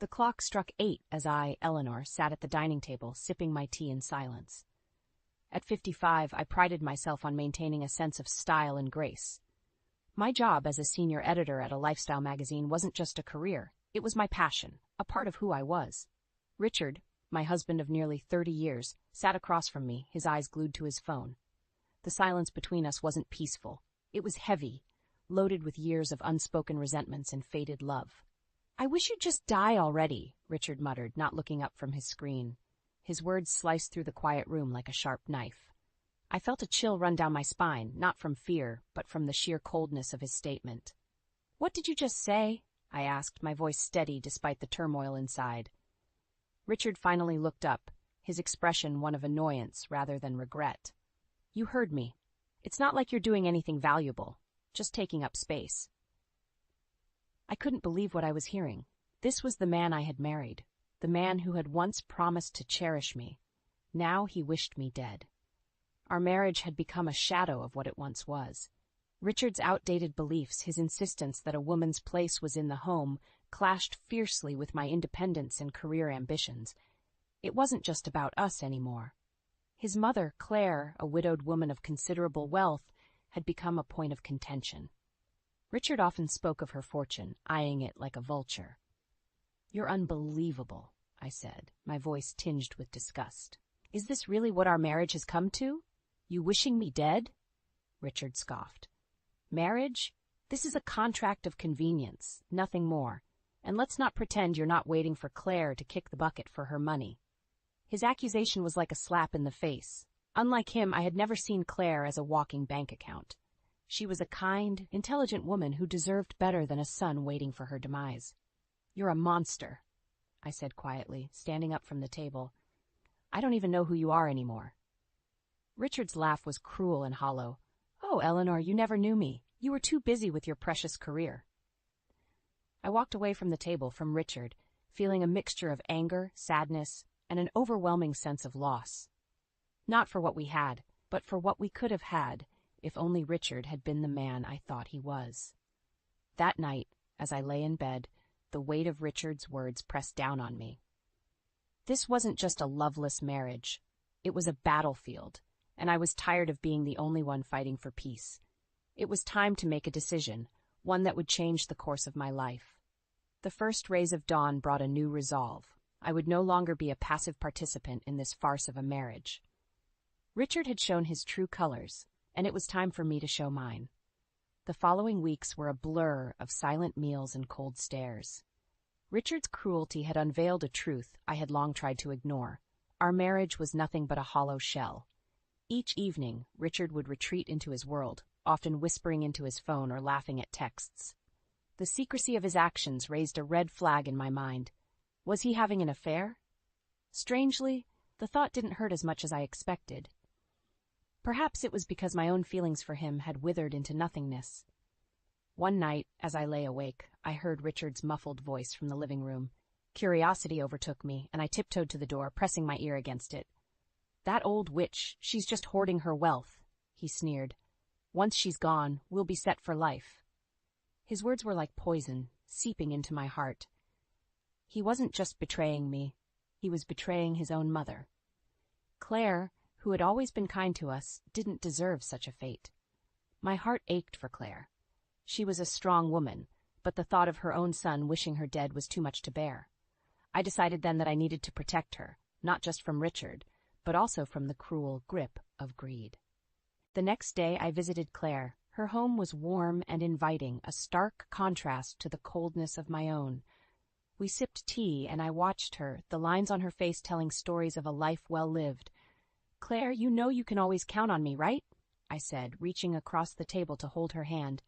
The clock struck 8 as I, Eleanor, sat at the dining table, sipping my tea in silence. At 55, I prided myself on maintaining a sense of style and grace. My job as a senior editor at a lifestyle magazine wasn't just a career, it was my passion, a part of who I was. Richard, my husband of nearly 30 years, sat across from me, his eyes glued to his phone. The silence between us wasn't peaceful. It was heavy, loaded with years of unspoken resentments and faded love. "I wish you'd just die already," Richard muttered, not looking up from his screen. His words sliced through the quiet room like a sharp knife. I felt a chill run down my spine, not from fear, but from the sheer coldness of his statement. "What did you just say?" I asked, my voice steady despite the turmoil inside. Richard finally looked up, his expression one of annoyance rather than regret. "You heard me. It's not like you're doing anything valuable, just taking up space." I couldn't believe what I was hearing. This was the man I had married, the man who had once promised to cherish me. Now he wished me dead. Our marriage had become a shadow of what it once was. Richard's outdated beliefs, his insistence that a woman's place was in the home, clashed fiercely with my independence and career ambitions. It wasn't just about us anymore. His mother, Claire, a widowed woman of considerable wealth, had become a point of contention. Richard often spoke of her fortune, eyeing it like a vulture. "You're unbelievable," I said, my voice tinged with disgust. "Is this really what our marriage has come to? You wishing me dead?" Richard scoffed. "Marriage? This is a contract of convenience, nothing more. And let's not pretend you're not waiting for Claire to kick the bucket for her money." His accusation was like a slap in the face. Unlike him, I had never seen Claire as a walking bank account. She was a kind, intelligent woman who deserved better than a son waiting for her demise. "You're a monster," I said quietly, standing up from the table. "I don't even know who you are anymore." Richard's laugh was cruel and hollow. "Oh, Eleanor, you never knew me. You were too busy with your precious career." I walked away from the table from Richard, feeling a mixture of anger, sadness, and an overwhelming sense of loss. Not for what we had, but for what we could have had, if only Richard had been the man I thought he was. That night, as I lay in bed, the weight of Richard's words pressed down on me. This wasn't just a loveless marriage. It was a battlefield, and I was tired of being the only one fighting for peace. It was time to make a decision, one that would change the course of my life. The first rays of dawn brought a new resolve. I would no longer be a passive participant in this farce of a marriage. Richard had shown his true colors, and it was time for me to show mine. The following weeks were a blur of silent meals and cold stares. Richard's cruelty had unveiled a truth I had long tried to ignore. Our marriage was nothing but a hollow shell. Each evening, Richard would retreat into his world, often whispering into his phone or laughing at texts. The secrecy of his actions raised a red flag in my mind. Was he having an affair? Strangely, the thought didn't hurt as much as I expected. Perhaps it was because my own feelings for him had withered into nothingness. One night, as I lay awake, I heard Richard's muffled voice from the living room. Curiosity overtook me, and I tiptoed to the door, pressing my ear against it. "That old witch, she's just hoarding her wealth," he sneered. "Once she's gone, we'll be set for life." His words were like poison, seeping into my heart. He wasn't just betraying me, he was betraying his own mother. Claire, who had always been kind to us, didn't deserve such a fate. My heart ached for Claire. She was a strong woman, but the thought of her own son wishing her dead was too much to bear. I decided then that I needed to protect her, not just from Richard, but also from the cruel grip of greed. The next day I visited Claire. Her home was warm and inviting, a stark contrast to the coldness of my own. We sipped tea, and I watched her, the lines on her face telling stories of a life well lived. "Claire, you know you can always count on me, right?" I said, reaching across the table to hold her hand.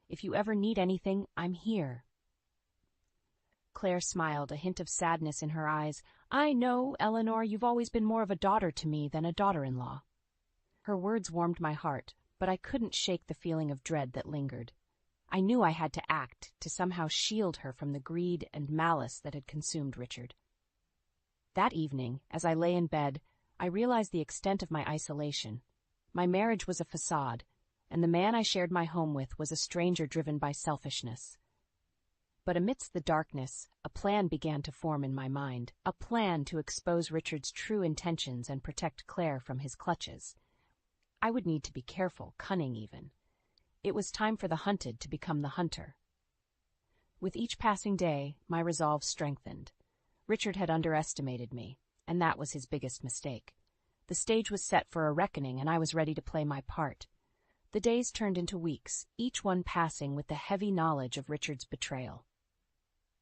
"If you ever need anything, I'm here." Claire smiled, a hint of sadness in her eyes. "I know, Eleanor, you've always been more of a daughter to me than a daughter-in-law." Her words warmed my heart, but I couldn't shake the feeling of dread that lingered. I knew I had to act, to somehow shield her from the greed and malice that had consumed Richard. That evening, as I lay in bed, I realized the extent of my isolation. My marriage was a facade, and the man I shared my home with was a stranger driven by selfishness. But amidst the darkness, a plan began to form in my mind, a plan to expose Richard's true intentions and protect Claire from his clutches. I would need to be careful, cunning even. It was time for the hunted to become the hunter. With each passing day, my resolve strengthened. Richard had underestimated me, and that was his biggest mistake. The stage was set for a reckoning, and I was ready to play my part. The days turned into weeks, each one passing with the heavy knowledge of Richard's betrayal.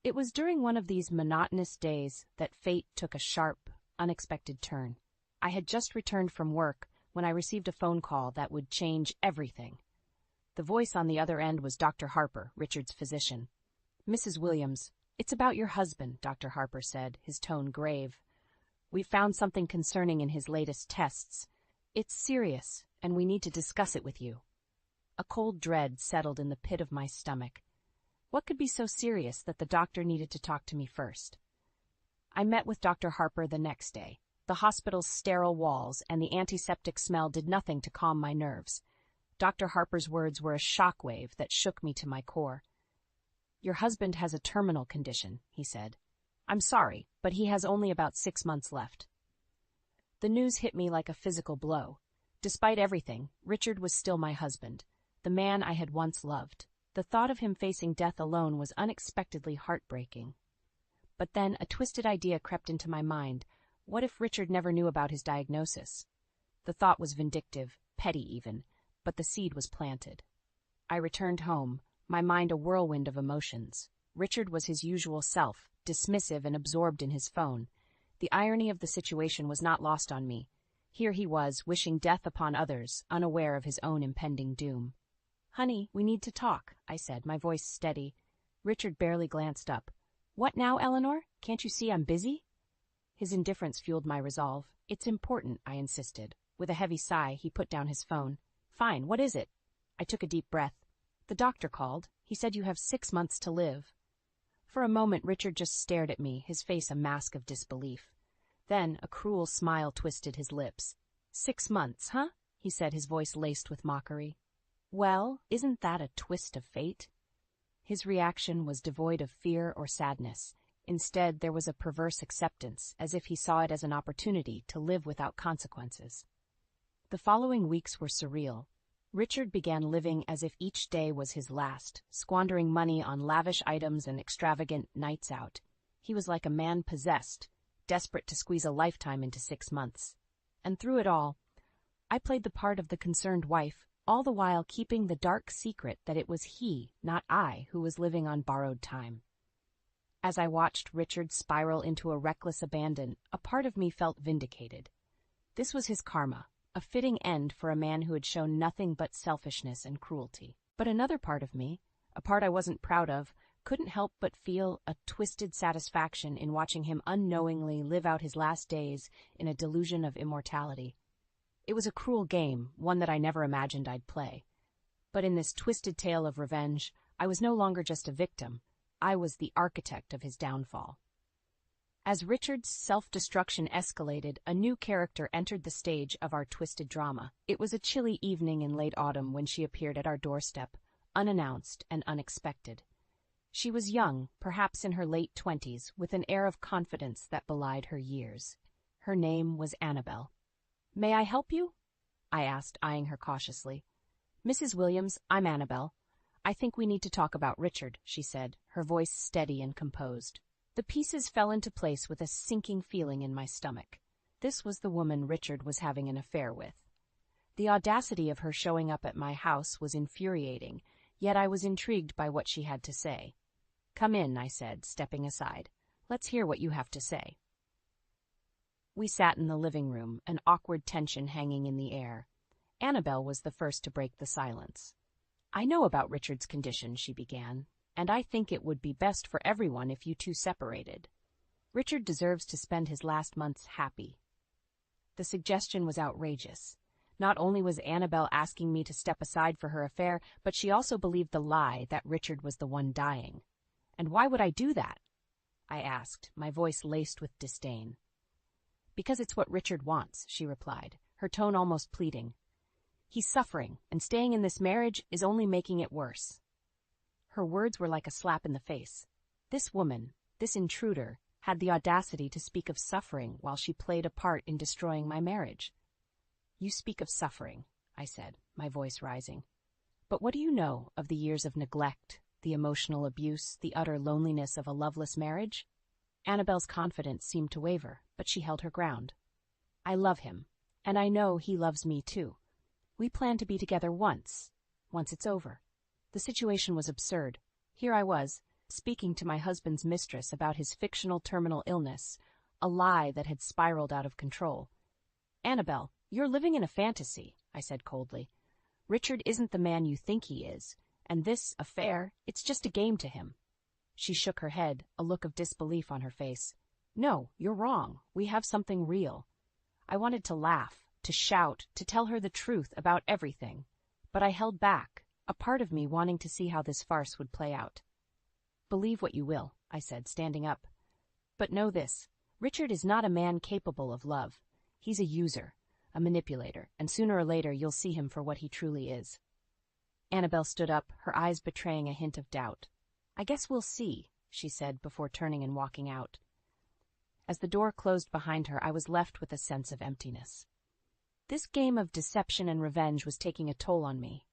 It was during one of these monotonous days that fate took a sharp, unexpected turn. I had just returned from work when I received a phone call that would change everything. The voice on the other end was Dr. Harper, Richard's physician. "Mrs. Williams, it's about your husband," Dr. Harper said, his tone grave. "We've found something concerning in his latest tests. It's serious, and we need to discuss it with you." A cold dread settled in the pit of my stomach. What could be so serious that the doctor needed to talk to me first? I met with Dr. Harper the next day. The hospital's sterile walls and the antiseptic smell did nothing to calm my nerves. Dr. Harper's words were a shockwave that shook me to my core. "Your husband has a terminal condition," he said. "I'm sorry, but he has only about 6 months left." The news hit me like a physical blow. Despite everything, Richard was still my husband, the man I had once loved. The thought of him facing death alone was unexpectedly heartbreaking. But then a twisted idea crept into my mind. What if Richard never knew about his diagnosis? The thought was vindictive, petty even, but the seed was planted. I returned home, my mind a whirlwind of emotions. Richard was his usual self, dismissive and absorbed in his phone. The irony of the situation was not lost on me. Here he was, wishing death upon others, unaware of his own impending doom. "Honey, we need to talk," I said, my voice steady. Richard barely glanced up. "What now, Eleanor? Can't you see I'm busy?" His indifference fueled my resolve. "It's important," I insisted. With a heavy sigh, he put down his phone. "Fine, what is it?" I took a deep breath. "The doctor called. He said you have 6 months to live." For a moment, Richard just stared at me, his face a mask of disbelief. Then a cruel smile twisted his lips. "6 months, huh?" he said, his voice laced with mockery. "Well, isn't that a twist of fate?" His reaction was devoid of fear or sadness. Instead, there was a perverse acceptance, as if he saw it as an opportunity to live without consequences. The following weeks were surreal. Richard began living as if each day was his last, squandering money on lavish items and extravagant nights out. He was like a man possessed, desperate to squeeze a lifetime into 6 months. And through it all, I played the part of the concerned wife, all the while keeping the dark secret that it was he, not I, who was living on borrowed time. As I watched Richard spiral into a reckless abandon, a part of me felt vindicated. This was his karma, a fitting end for a man who had shown nothing but selfishness and cruelty. But another part of me, a part I wasn't proud of, couldn't help but feel a twisted satisfaction in watching him unknowingly live out his last days in a delusion of immortality. It was a cruel game, one that I never imagined I'd play. But in this twisted tale of revenge, I was no longer just a victim. I was the architect of his downfall. As Richard's self-destruction escalated, a new character entered the stage of our twisted drama. It was a chilly evening in late autumn when she appeared at our doorstep, unannounced and unexpected. She was young, perhaps in her late 20s, with an air of confidence that belied her years. Her name was Annabelle. "May I help you?" I asked, eyeing her cautiously. "Mrs. Williams, I'm Annabelle. I think we need to talk about Richard," she said, her voice steady and composed. The pieces fell into place with a sinking feeling in my stomach. This was the woman Richard was having an affair with. The audacity of her showing up at my house was infuriating, yet I was intrigued by what she had to say. "Come in," I said, stepping aside. "Let's hear what you have to say." We sat in the living room, an awkward tension hanging in the air. Annabelle was the first to break the silence. "I know about Richard's condition," she began, "and I think it would be best for everyone if you two separated. Richard deserves to spend his last months happy." The suggestion was outrageous. Not only was Annabelle asking me to step aside for her affair, but she also believed the lie that Richard was the one dying. "And why would I do that?" I asked, my voice laced with disdain. "Because it's what Richard wants," she replied, her tone almost pleading. "He's suffering, and staying in this marriage is only making it worse." Her words were like a slap in the face. This woman, this intruder, had the audacity to speak of suffering while she played a part in destroying my marriage. "You speak of suffering," I said, my voice rising. "But what do you know of the years of neglect, the emotional abuse, the utter loneliness of a loveless marriage?" Annabelle's confidence seemed to waver, but she held her ground. "I love him, and I know he loves me too. We plan to be together once it's over." The situation was absurd. Here I was, speaking to my husband's mistress about his fictional terminal illness, a lie that had spiraled out of control. "Annabelle, you're living in a fantasy," I said coldly. "Richard isn't the man you think he is, and this affair, it's just a game to him." She shook her head, a look of disbelief on her face. "No, you're wrong. We have something real." I wanted to laugh, to shout, to tell her the truth about everything, but I held back, a part of me wanting to see how this farce would play out. "Believe what you will," I said, standing up. "But know this, Richard is not a man capable of love. He's a user, a manipulator, and sooner or later you'll see him for what he truly is." Annabelle stood up, her eyes betraying a hint of doubt. "I guess we'll see," she said before turning and walking out. As the door closed behind her, I was left with a sense of emptiness. This game of deception and revenge was taking a toll on me.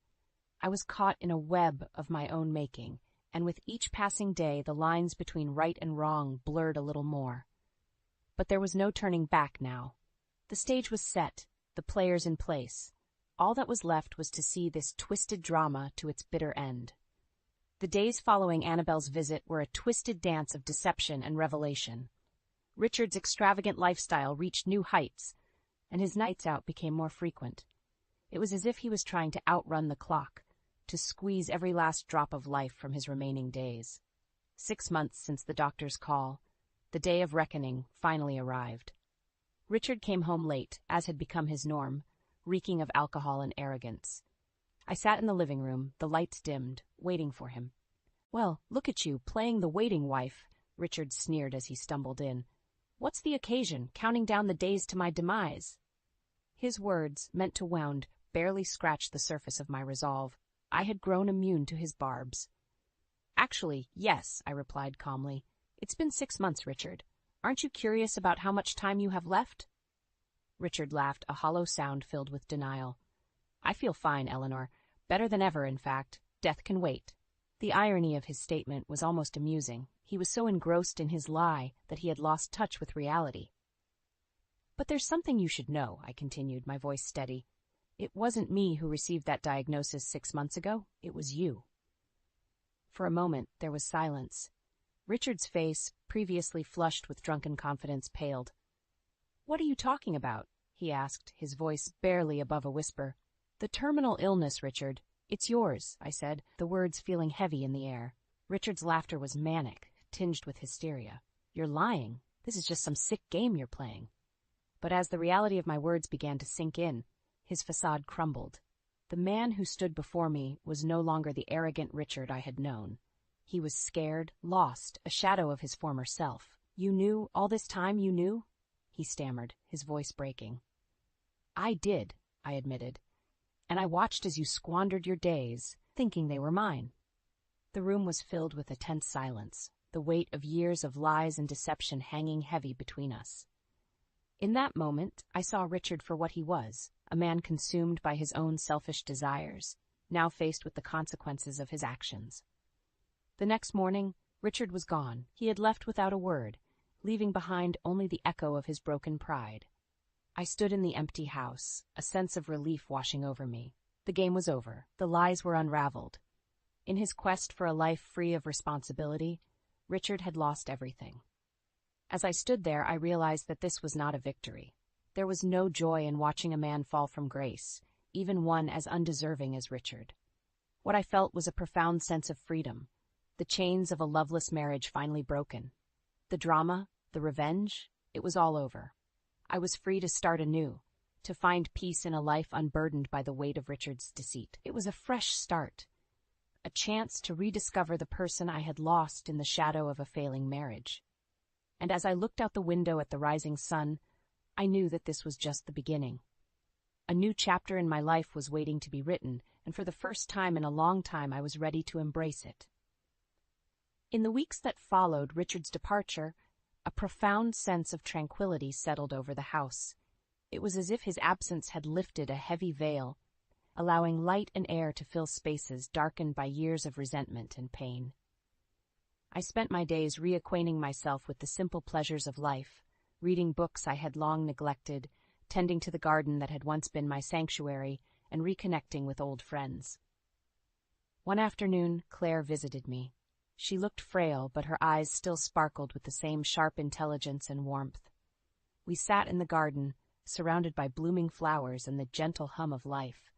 I was caught in a web of my own making, and with each passing day the lines between right and wrong blurred a little more. But there was no turning back now. The stage was set, the players in place. All that was left was to see this twisted drama to its bitter end. The days following Annabelle's visit were a twisted dance of deception and revelation. Richard's extravagant lifestyle reached new heights, and his nights out became more frequent. It was as if he was trying to outrun the clock, to squeeze every last drop of life from his remaining days. 6 months since the doctor's call, the day of reckoning finally arrived. Richard came home late, as had become his norm, reeking of alcohol and arrogance. I sat in the living room, the lights dimmed, waiting for him. "Well, look at you, playing the waiting wife," Richard sneered as he stumbled in. "What's the occasion, counting down the days to my demise?" His words, meant to wound, barely scratched the surface of my resolve. I had grown immune to his barbs. "Actually, yes," I replied calmly. "It's been 6 months, Richard. Aren't you curious about how much time you have left?" Richard laughed, a hollow sound filled with denial. "I feel fine, Eleanor. Better than ever, in fact. Death can wait." The irony of his statement was almost amusing. He was so engrossed in his lie that he had lost touch with reality. "But there's something you should know," I continued, my voice steady. "It wasn't me who received that diagnosis 6 months ago. It was you." For a moment, there was silence. Richard's face, previously flushed with drunken confidence, paled. "What are you talking about?" he asked, his voice barely above a whisper. "The terminal illness, Richard. It's yours," I said, the words feeling heavy in the air. Richard's laughter was manic, tinged with hysteria. "You're lying. This is just some sick game you're playing." But as the reality of my words began to sink in, his facade crumbled. The man who stood before me was no longer the arrogant Richard I had known. He was scared, lost, a shadow of his former self. "You knew, all this time you knew?" he stammered, his voice breaking. "I did," I admitted, "and I watched as you squandered your days, thinking they were mine." The room was filled with a tense silence, the weight of years of lies and deception hanging heavy between us. In that moment, I saw Richard for what he was, a man consumed by his own selfish desires, now faced with the consequences of his actions. The next morning, Richard was gone. He had left without a word, leaving behind only the echo of his broken pride. I stood in the empty house, a sense of relief washing over me. The game was over. The lies were unraveled. In his quest for a life free of responsibility, Richard had lost everything. As I stood there, I realized that this was not a victory. There was no joy in watching a man fall from grace, even one as undeserving as Richard. What I felt was a profound sense of freedom, the chains of a loveless marriage finally broken. The drama, the revenge, it was all over. I was free to start anew, to find peace in a life unburdened by the weight of Richard's deceit. It was a fresh start, a chance to rediscover the person I had lost in the shadow of a failing marriage. And as I looked out the window at the rising sun, I knew that this was just the beginning. A new chapter in my life was waiting to be written, and for the first time in a long time I was ready to embrace it. In the weeks that followed Richard's departure, a profound sense of tranquility settled over the house. It was as if his absence had lifted a heavy veil, allowing light and air to fill spaces darkened by years of resentment and pain. I spent my days reacquainting myself with the simple pleasures of life, reading books I had long neglected, tending to the garden that had once been my sanctuary, and reconnecting with old friends. One afternoon, Claire visited me. She looked frail, but her eyes still sparkled with the same sharp intelligence and warmth. We sat in the garden, surrounded by blooming flowers and the gentle hum of life.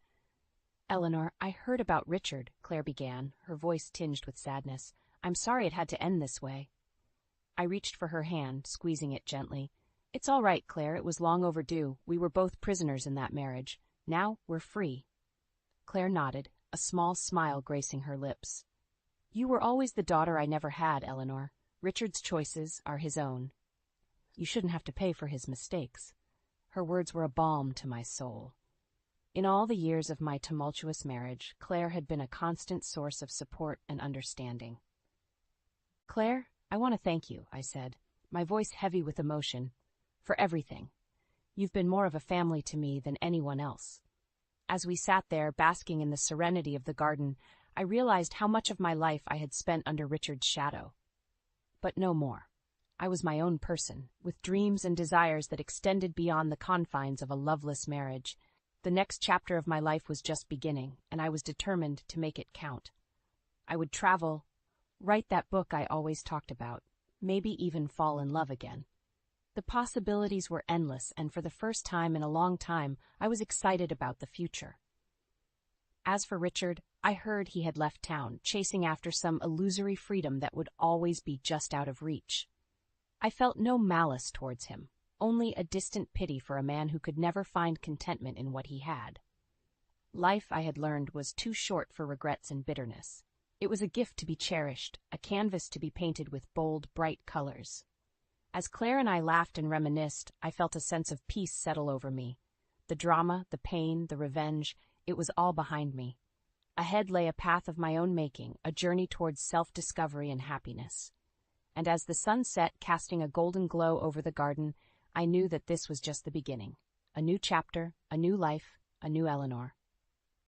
"Eleanor, I heard about Richard," Claire began, her voice tinged with sadness. "I'm sorry it had to end this way." I reached for her hand, squeezing it gently. "It's all right, Claire, it was long overdue. We were both prisoners in that marriage. Now we're free." Claire nodded, a small smile gracing her lips. "You were always the daughter I never had, Eleanor. Richard's choices are his own. You shouldn't have to pay for his mistakes." Her words were a balm to my soul. In all the years of my tumultuous marriage, Claire had been a constant source of support and understanding. "Claire, I want to thank you," I said, my voice heavy with emotion, "for everything. You've been more of a family to me than anyone else." As we sat there, basking in the serenity of the garden, I realized how much of my life I had spent under Richard's shadow. But no more. I was my own person, with dreams and desires that extended beyond the confines of a loveless marriage. The next chapter of my life was just beginning, and I was determined to make it count. I would travel, write that book I always talked about, maybe even fall in love again. The possibilities were endless, and for the first time in a long time, I was excited about the future. As for Richard, I heard he had left town, chasing after some illusory freedom that would always be just out of reach. I felt no malice towards him, only a distant pity for a man who could never find contentment in what he had. Life, I had learned, was too short for regrets and bitterness. It was a gift to be cherished, a canvas to be painted with bold, bright colors. As Claire and I laughed and reminisced, I felt a sense of peace settle over me. The drama, the pain, the revenge, it was all behind me. Ahead lay a path of my own making, a journey towards self-discovery and happiness. And as the sun set, casting a golden glow over the garden, I knew that this was just the beginning. A new chapter, a new life, a new Eleanor.